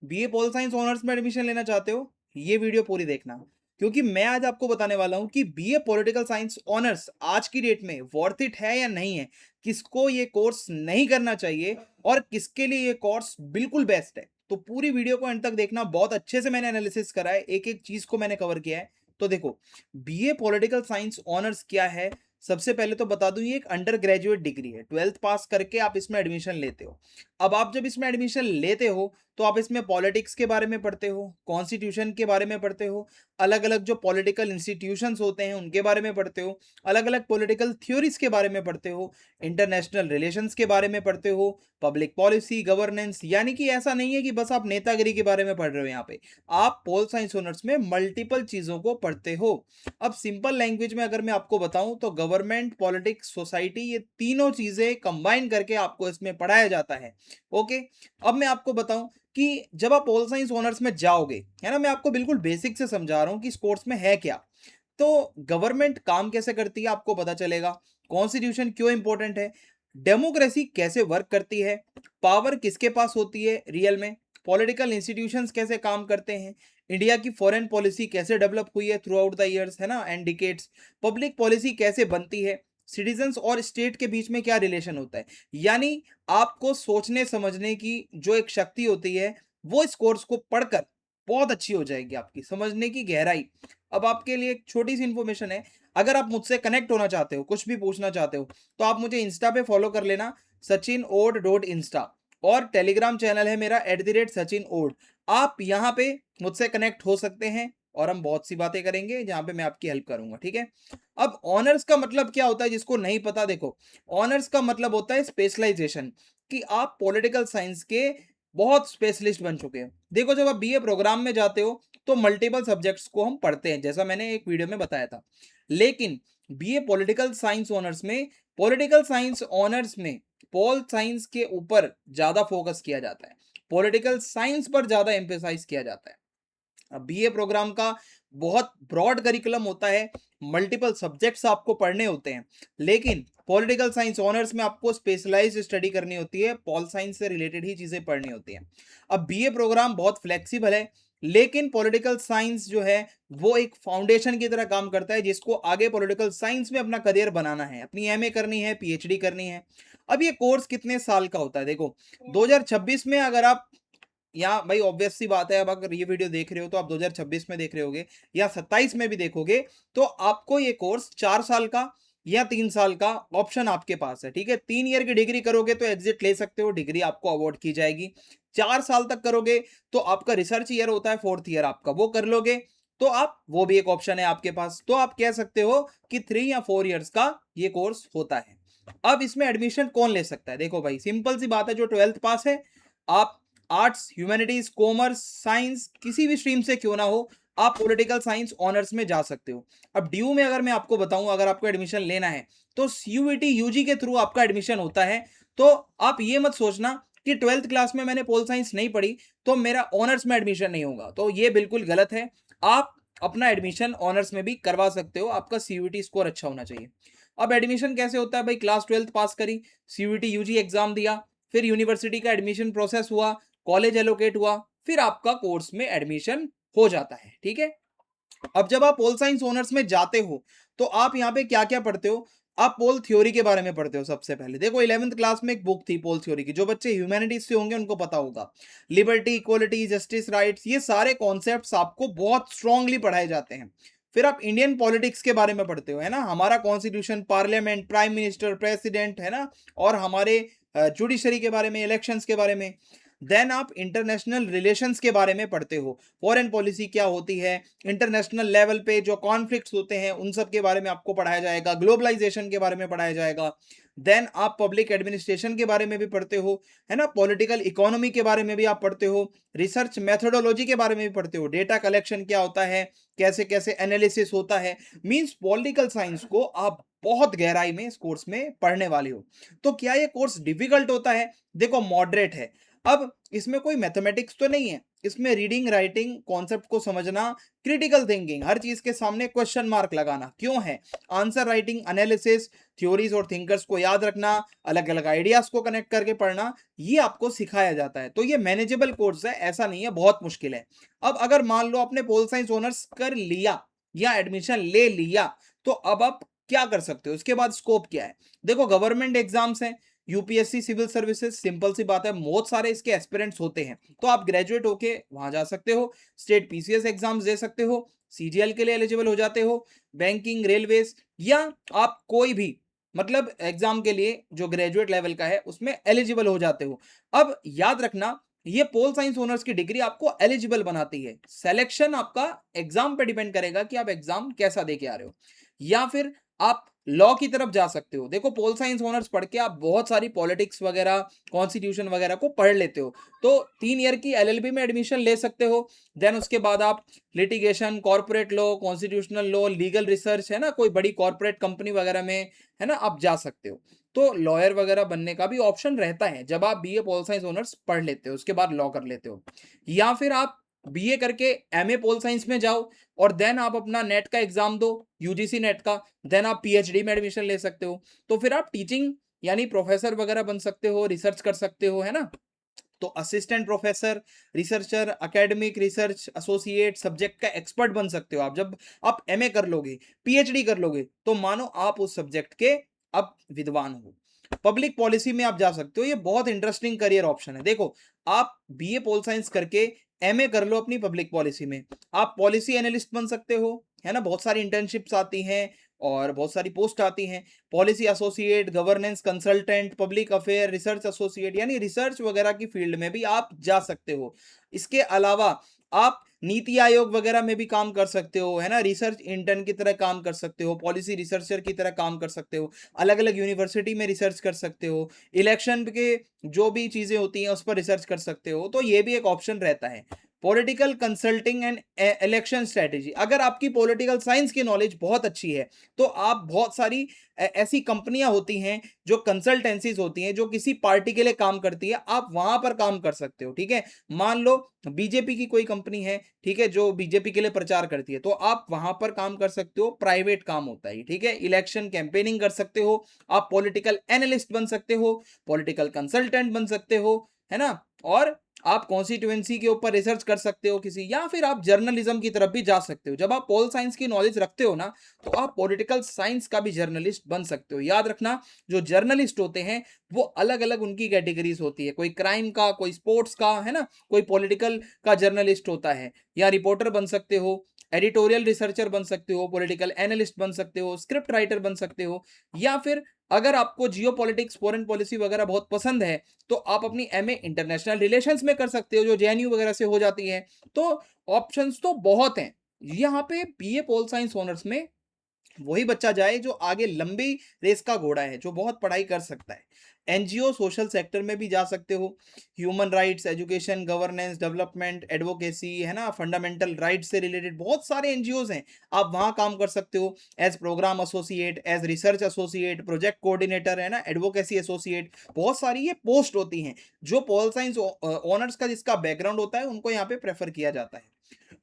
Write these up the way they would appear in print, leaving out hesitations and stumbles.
BA pol science honours में admission लेना चाहते हो, ये वीडियो पूरी देखना, क्योंकि मैं आज आपको बताने वाला हूं कि बीए पॉलिटिकल साइंस ऑनर्स आज की डेट में वर्थ इट है या नहीं है, किसको ये कोर्स नहीं करना चाहिए और किसके लिए ये कोर्स बिल्कुल बेस्ट है। तो पूरी वीडियो को एंड तक देखना, बहुत अच्छे से मैंने एनालिसिस करा है, एक एक चीज को मैंने कवर किया है। तो देखो, बीए पॉलिटिकल साइंस ऑनर्स क्या है। सबसे पहले तो बता दूं, ये एक अंडर ग्रेजुएट डिग्री है, 12th पास करके आप इसमें एडमिशन लेते हो। अब आप जब इसमें एडमिशन लेते हो तो आप इसमें पॉलिटिक्स के बारे में पढ़ते हो, कॉन्स्टिट्यूशन के बारे में पढ़ते हो, अलग अलग जो पॉलिटिकल इंस्टीट्यूशंस होते हैं उनके बारे में पढ़ते हो, अलग अलग पॉलिटिकल थ्योरीज के बारे में पढ़ते हो, इंटरनेशनल रिलेशंस के बारे में पढ़ते हो, पब्लिक पॉलिसी, गवर्नेंस। यानी कि ऐसा नहीं है कि बस आप नेतागिरी के बारे में पढ़ रहे हो, यहाँ पे आप पोल साइंस ऑनर्स में मल्टीपल चीजों को पढ़ते हो। अब सिंपल लैंग्वेज में अगर मैं आपको बताऊं तो गवर्नमेंट, पॉलिटिक्स, सोसाइटी, ये तीनों चीजें कंबाइन करके आपको इसमें पढ़ाया जाता है। ओके। अब मैं आपको बताऊं कि जब आप पोल साइंस ऑनर्स में जाओगे, है ना, मैं आपको बिल्कुल बेसिक से समझा रहा हूं कि इस कोर्स में है क्या। तो गवर्नमेंट काम कैसे करती है आपको पता चलेगा, कॉन्स्टिट्यूशन क्यों इंपॉर्टेंट है, डेमोक्रेसी कैसे वर्क करती है, पावर किसके पास होती है रियल में, पॉलिटिकल इंस्टीट्यूशंस कैसे काम करते हैं, इंडिया की फॉरेन पॉलिसी कैसे डेवलप हुई है थ्रू आउट द ईयर्स, है ना, एंड डिकेड्स, पब्लिक पॉलिसी कैसे बनती है, सिटीजन्स और स्टेट के बीच में क्या रिलेशन होता है। यानी आपको सोचने समझने की जो एक शक्ति होती है, वो इस कोर्स को पढ़कर बहुत अच्छी हो जाएगी, आपकी समझने की गहराई। अब आपके लिए एक छोटी सी इंफॉर्मेशन है, अगर आप मुझसे कनेक्ट होना चाहते हो, कुछ भी पूछना चाहते हो, तो आप मुझे इंस्टा पे फॉलो कर लेना, sachin.od.insta। और टेलीग्राम चैनल है मेरा @sachinod। आप यहाँ पे मुझसे कनेक्ट हो सकते हैं और हम बहुत सी बातें करेंगे जहां पे मैं आपकी हेल्प करूंगा, ठीक है। अब ऑनर्स का मतलब क्या होता है, जिसको नहीं पता, देखो, ऑनर्स का मतलब होता है स्पेशलाइजेशन, कि आप पॉलिटिकल साइंस के बहुत स्पेशलिस्ट बन चुके हैं। देखो, जब आप बीए प्रोग्राम में जाते हो तो मल्टीपल सब्जेक्ट्स को हम पढ़ते हैं, जैसा मैंने एक वीडियो में बताया था। लेकिन बीए पॉलिटिकल साइंस ऑनर्स में, पॉलिटिकल साइंस ऑनर्स में पॉल साइंस के ऊपर ज्यादा फोकस किया जाता है, पॉलिटिकल साइंस पर ज्यादा एम्फेसाइज किया जाता है। अब बीए प्रोग्राम का बहुत ब्रॉड करिकुलम होता है, मल्टीपल सब्जेक्ट्स आपको पढ़ने होते हैं। लेकिन पॉलिटिकल साइंस ऑनर्स में आपको स्पेशलाइज्ड स्टडी करनी होती है, पॉल साइंस से रिलेटेड ही चीजें पढ़नी होती हैं। अब बीए प्रोग्राम बहुत फ्लेक्सिबल है, लेकिन पॉलिटिकल साइंस जो है वो एक फाउंडेशन की तरह काम करता है, जिसको आगे पॉलिटिकल साइंस में अपना करियर बनाना है, अपनी एमए करनी है, पीएचडी करनी है। अब ये कोर्स कितने साल का होता है, देखो 2026 में अगर आप, या भाई ऑब्वियस सी बात है, अब अगर ये वीडियो देख रहे हो तो आप 2026 में देख रहे होगे या 27 में भी देखोगे, तो आपको ये कोर्स 4 साल का या 3 साल का ऑप्शन आपके पास है, ठीक है। 3 ईयर की डिग्री करोगे तो एग्जिट ले सकते हो, डिग्री आपको अवॉर्ड की जाएगी। 4 साल तक करोगे तो आपका रिसर्च ईयर होता है, 4th ईयर आपका, वो कर लोगे तो आप, वो भी एक ऑप्शन है आपके पास। तो आप कह सकते हो कि 3 या 4 ईयर्स का ये कोर्स होता है। अब इसमें एडमिशन कौन ले सकता है, देखो भाई सिंपल सी बात है, जो 12th पास है, आप आर्ट्स, ह्यूमैनिटीज, कॉमर्स, साइंस, किसी भी स्ट्रीम से क्यों ना हो, आप पॉलिटिकल साइंस ऑनर्स में जा सकते हो। अब ड्यू में अगर मैं आपको बताऊं, अगर आपको एडमिशन लेना है तो सीयूईटी यूजी के थ्रू आपका एडमिशन होता है। तो आप ये मत सोचना कि 12th क्लास में मैंने पोल साइंस नहीं पढ़ी तो मेरा ऑनर्स में एडमिशन नहीं होगा, तो ये बिल्कुल गलत है। आप अपना एडमिशन ऑनर्स में भी करवा सकते हो, आपका सीयूईटी स्कोर अच्छा होना चाहिए। अब एडमिशन कैसे होता है भाई, क्लास 12th पास करी, सीयूईटी यूजी एग्जाम दिया, फिर यूनिवर्सिटी का एडमिशन प्रोसेस हुआ, कॉलेज एलोकेट हुआ, फिर आपका कोर्स में एडमिशन हो जाता है, ठीक है। अब जब आप पोल साइंस ऑनर्स में जाते हो तो आप यहाँ पे क्या क्या पढ़ते हो, आप पोल थ्योरी के बारे में पढ़ते हो। सबसे पहले देखो, 11th क्लास में एक बुक थी पोल थ्योरी की, जो बच्चे ह्यूमैनिटीज से होंगे उनको पता होगा। लिबर्टी, इक्वलिटी, जस्टिस, राइट्स, ये सारे कॉन्सेप्ट्स आपको बहुत स्ट्रांगली पढ़ाए जाते हैं। फिर आप इंडियन पॉलिटिक्स के बारे में पढ़ते हो, है ना, हमारा constitution, parliament, prime minister, president, है ना, और हमारे जुडिशरी के बारे में, इलेक्शंस के बारे में। देन आप इंटरनेशनल रिलेशंस के बारे में पढ़ते हो, फॉरेन पॉलिसी क्या होती है, इंटरनेशनल लेवल पे जो कॉन्फ्लिक्ट्स होते हैं उन सब के बारे में आपको पढ़ाया जाएगा, ग्लोबलाइजेशन के बारे में पढ़ाया जाएगा। देन आप पब्लिक एडमिनिस्ट्रेशन के बारे में भी पढ़ते हो, है ना, पॉलिटिकल इकोनॉमी के बारे में भी आप पढ़ते हो, रिसर्च मेथोडोलॉजी के बारे में भी पढ़ते हो, डेटा कलेक्शन क्या होता है, कैसे कैसे एनालिसिस होता है। मींस पॉलिटिकल साइंस को आप बहुत गहराई में इस कोर्स में पढ़ने वाले हो। तो क्या ये कोर्स डिफिकल्ट होता है, देखो मॉडरेट है। अब इसमें कोई मैथमेटिक्स तो नहीं है, इसमें रीडिंग राइटिंग कॉन्सेप्ट को समझना, क्रिटिकल थिंकिंग, हर चीज के सामने क्वेश्चन मार्क लगाना क्यों है, आंसर राइटिंग, एनालिसिस, थ्योरीज और थिंकर्स को याद रखना, अलग अलग आइडियाज को कनेक्ट करके पढ़ना, ये आपको सिखाया जाता है। तो ये मैनेजेबल कोर्स है, ऐसा नहीं है बहुत मुश्किल है। अब अगर मान लो आपने पोल साइंस ऑनर्स कर लिया या एडमिशन ले लिया, तो अब आप क्या कर सकते हो, इसके बाद स्कोप क्या है। देखो गवर्नमेंट एग्जाम्स हैं, यूपीएससी सिविल सर्विसेज, सिंपल सी बात है, बहुत सारे इसके एस्पिरेंट्स होते हैं, तो आप ग्रेजुएट होके वहां जा सकते हो, स्टेट पीसीएस एग्जाम्स दे सकते हो, सीजीएल के लिए एलिजिबल हो जाते हो, बैंकिंग, रेलवेज, या आप कोई भी मतलब एग्जाम के लिए जो ग्रेजुएट लेवल का है उसमें एलिजिबल हो जाते हो। अब याद रखना, ये पोल साइंस ऑनर्स की डिग्री आपको एलिजिबल बनाती है, सिलेक्शन आपका एग्जाम पे डिपेंड करेगा कि आप एग्जाम कैसा दे के आ रहे हो। या फिर आप लॉ की तरफ जा सकते हो। देखो पोल साइंस ऑनर्स पढ़ के आप बहुत सारी पॉलिटिक्स वगैरह, कॉन्स्टिट्यूशन वगैरह को पढ़ लेते हो, तो 3 ईयर की एलएलबी में एडमिशन ले सकते हो। देन उसके बाद आप litigation, corporate law, constitutional law, legal research, है ना, कोई बड़ी कॉर्पोरेट कंपनी वगैरह में, है ना, आप जा सकते हो। तो लॉयर वगैरह बनने का भी ऑप्शन रहता है जब आप बीए पोल साइंस ऑनर्स पढ़ लेते हो, उसके बाद लॉ कर लेते हो। या फिर आप बीए करके एमए पोल साइंस में जाओ और देन आप अपना नेट का एग्जाम दो, यूजीसी नेट का, देन आप पीएचडी में एडमिशन ले सकते हो। तो फिर आप टीचिंग यानी प्रोफेसर वगैरह बन सकते हो, रिसर्च कर सकते हो, है ना। तो assistant professor, researcher, academic research associate, subject का एक्सपर्ट बन सकते हो आप। जब आप एमए कर लोगे, पीएचडी कर लोगे, तो मानो आप उस सब्जेक्ट के अब विद्वान हो। पब्लिक पॉलिसी में आप जा सकते हो, ये बहुत इंटरेस्टिंग करियर ऑप्शन है। देखो आप बीए पोल साइंस करके एमए कर लो अपनी पब्लिक पॉलिसी में, आप पॉलिसी एनालिस्ट बन सकते हो, है ना, बहुत सारी इंटर्नशिप्स आती हैं और बहुत सारी पोस्ट आती हैं, policy associate, governance consultant, public affair, research associate, यानी रिसर्च वगैरह की फील्ड में भी आप जा सकते हो। इसके अलावा आप नीति आयोग वगैरह में भी काम कर सकते हो, है ना, रिसर्च इंटर्न की तरह काम कर सकते हो, पॉलिसी रिसर्चर की तरह काम कर सकते हो, अलग अलग यूनिवर्सिटी में रिसर्च कर सकते हो, इलेक्शन के जो भी चीजें होती हैं उस पर रिसर्च कर सकते हो। तो ये भी एक ऑप्शन रहता है। Political consulting and election strategy, अगर आपकी पॉलिटिकल साइंस की नॉलेज बहुत अच्छी है तो आप बहुत सारी ऐसी कंपनियां होती हैं जो कंसल्टेंसीज होती हैं जो किसी पार्टी के लिए काम करती है, आप वहां पर काम कर सकते हो। ठीक है, मान लो बीजेपी की कोई कंपनी है, ठीक है, जो बीजेपी के लिए प्रचार करती है, तो आप वहां पर काम कर सकते हो, प्राइवेट काम होता है। ठीक है, इलेक्शन कैंपेनिंग कर सकते हो, आप पॉलिटिकल एनालिस्ट बन सकते हो, पॉलिटिकल कंसल्टेंट बन सकते हो, है ना, और आप कॉन्स्टिट्यूएंसी के ऊपर रिसर्च कर सकते हो किसी, या फिर आप जर्नलिज्म की तरफ भी जा सकते हो। जब आप पोल साइंस की नॉलेज रखते हो ना, तो आप पॉलिटिकल साइंस का भी जर्नलिस्ट बन सकते हो। याद रखना, जो जर्नलिस्ट होते हैं वो अलग अलग उनकी कैटेगरीज होती है, कोई क्राइम का, कोई स्पोर्ट्स का, है ना, कोई पॉलिटिकल का जर्नलिस्ट होता है। या रिपोर्टर बन सकते हो, एडिटोरियल रिसर्चर बन सकते हो, पॉलिटिकल एनालिस्ट बन सकते हो, स्क्रिप्ट राइटर बन सकते हो, या फिर अगर आपको जियो पॉलिटिक्स, फॉरेन पॉलिसी वगैरह बहुत पसंद है तो आप अपनी एमए इंटरनेशनल रिलेशंस में कर सकते हो, जो जेएनयू वगैरह से हो जाती है। तो ऑप्शंस तो बहुत हैं। यहाँ पे बीए पोल साइंस ऑनर्स में वही बच्चा जाए जो आगे लंबी रेस का घोड़ा है, जो बहुत पढ़ाई कर सकता है। एनजीओ, सोशल सेक्टर में भी जा सकते हो, human rights, education, governance, development, advocacy, है ना, फंडामेंटल राइट्स से रिलेटेड बहुत सारे एनजीओज हैं, आप वहां काम कर सकते हो as program associate, as research associate, project coordinator, है ना, एडवोकेसी एसोसिएट, बहुत सारी ये पोस्ट होती हैं जो पॉल साइंस ऑनर्स का जिसका बैकग्राउंड होता है उनको यहाँ पे प्रेफर किया जाता है।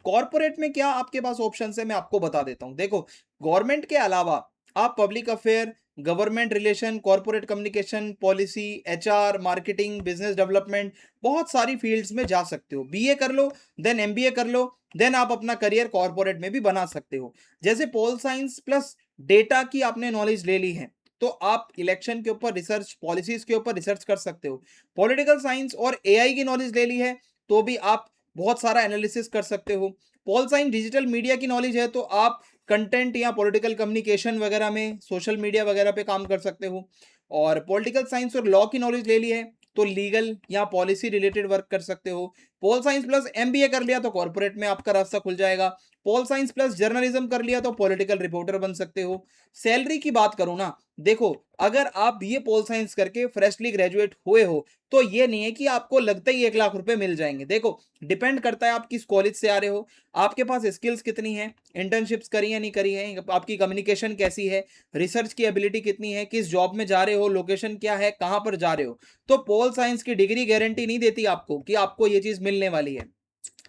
कॉर्पोरेट में क्या आपके पास ऑप्शन है, मैं आपको बता देता हूं। देखो गवर्नमेंट के अलावा आप public affair, government relation, corporate communication, policy, HR, marketing, business development, बहुत सारी फील्ड्स में जा सकते हो। बीए कर लो, देन एमबीए कर लो, देन आप अपना करियर कॉर्पोरेट में भी बना सकते हो। जैसे पोल साइंस प्लस डेटा की आपने नॉलेज ले ली है, तो आप इलेक्शन के ऊपर रिसर्च, पॉलिसीज के ऊपर रिसर्च कर सकते हो। पॉलिटिकल साइंस और एआई की नॉलेज ले ली है तो भी आप बहुत सारा एनालिसिस कर सकते हो। पॉल साइंस डिजिटल मीडिया की नॉलेज है तो आप कंटेंट या पॉलिटिकल कम्युनिकेशन वगैरह में, सोशल मीडिया वगैरह पे काम कर सकते हो। और पॉलिटिकल साइंस और लॉ की नॉलेज ले ली है तो लीगल या पॉलिसी रिलेटेड वर्क कर सकते हो। पॉल साइंस प्लस एमबीए कर लिया तो कॉर्पोरेट में आपका रास्ता खुल जाएगा। पॉल साइंस प्लस जर्नलिज्म कर लिया तो पॉलिटिकल रिपोर्टर बन सकते हो। सैलरी की बात करूं ना, देखो अगर आप बीए पोल साइंस करके फ्रेशली ग्रेजुएट हुए हो तो ये नहीं है कि आपको लगता ही 1 लाख रुपए मिल जाएंगे। देखो डिपेंड करता है आप किस कॉलेज से आ रहे हो, आपके पास स्किल्स कितनी है, इंटर्नशिप्स करी है नहीं करी है, आपकी कम्युनिकेशन कैसी है, रिसर्च की एबिलिटी कितनी है, किस जॉब में जा रहे हो, लोकेशन क्या है, कहां पर जा रहे हो। तो पोल साइंस की डिग्री गारंटी नहीं देती आपको कि आपको ये चीज मिलने वाली है।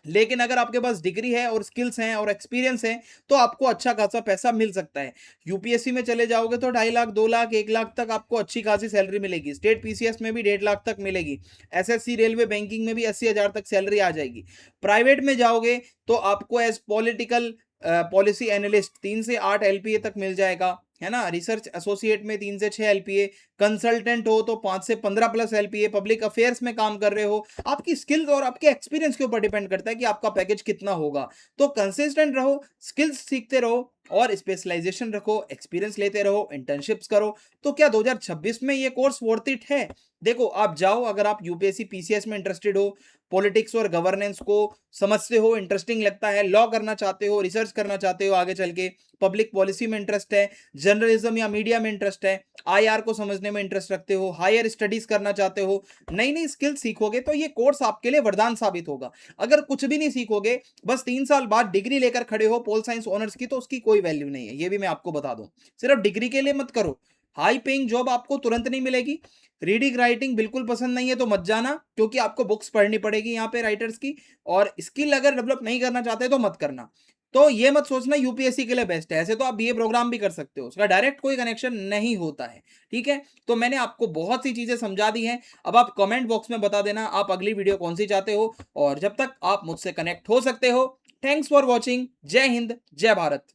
लेकिन अगर आपके पास डिग्री है और स्किल्स हैं और एक्सपीरियंस है तो आपको अच्छा खासा पैसा मिल सकता है। यूपीएससी में चले जाओगे तो 2.5 लाख 2 लाख 1 लाख तक आपको अच्छी खासी सैलरी मिलेगी। स्टेट पीसीएस में भी 1.5 लाख तक मिलेगी। एसएससी रेलवे बैंकिंग में भी 80,000 तक सैलरी आ जाएगी। प्राइवेट में जाओगे तो आपको एज पॉलिटिकल पॉलिसी एनालिस्ट 3 से 8 एलपीए तक मिल जाएगा, है ना। रिसर्च एसोसिएट में 3 से 6 एलपीए, कंसल्टेंट हो तो 5 से 15 प्लस एलपीए, पब्लिक अफेयर्स में काम कर रहे हो। आपकी स्किल्स और आपके एक्सपीरियंस के ऊपर डिपेंड करता है कि आपका पैकेज कितना होगा। तो कंसिस्टेंट रहो, स्किल्स सीखते रहो और स्पेशलाइजेशन रखो, एक्सपीरियंस लेते रहो, इंटर्नशिप्स करो। तो क्या 2026 में ये कोर्स वर्थ इट है? देखो, आप जाओ, अगर आप यूपीएससी पीसीएस में इंटरेस्टेड हो, पॉलिटिक्स और गवर्नेंस को समझते हो, इंटरेस्टिंग लगता है, लॉ करना चाहते हो, रिसर्च करना चाहते हो आगे चल के, पब्लिक पॉलिसी में इंटरेस्ट है, जर्नलिज्म या मीडिया में इंटरेस्ट है, आईआर को समझने में इंटरेस्ट रखते हो, हायर स्टडीज करना चाहते हो, नई नई स्किल सीखोगे तो ये कोर्स आपके लिए वरदान साबित होगा। अगर कुछ भी नहीं सीखोगे, बस 3 साल बाद डिग्री लेकर खड़े हो पोल साइंस ऑनर्स की, तो उसकी कोई वैल्यू नहीं है। ये भी मैं आपको बता दूं। सिर्फ डिग्री के लिए मत करो। हाई पेइंग जॉब आपको तुरंत नहीं मिलेगी। रीडिंग राइटिंग बिल्कुल पसंद नहीं है तो मत जाना, क्योंकि आपको बुक्स पढ़नी पड़ेगी यहाँ पे राइटर्स की। और स्किल अगर डेवलप नहीं करना चाहते तो मत करना। तो ये मत सोचना यूपीएससी के लिए बेस्ट है। ऐसे तो आप बीए प्रोग्राम भी कर सकते हो, उसका डायरेक्ट कोई कनेक्शन नहीं होता है। ठीक है, तो मैंने आपको बहुत सी चीजें समझा दी हैं। अब आप कमेंट बॉक्स में बता देना आप अगली वीडियो कौन सी चाहते हो, और जब तक आप मुझसे कनेक्ट हो सकते हो। Thanks for watching. जय हिंद, जय भारत।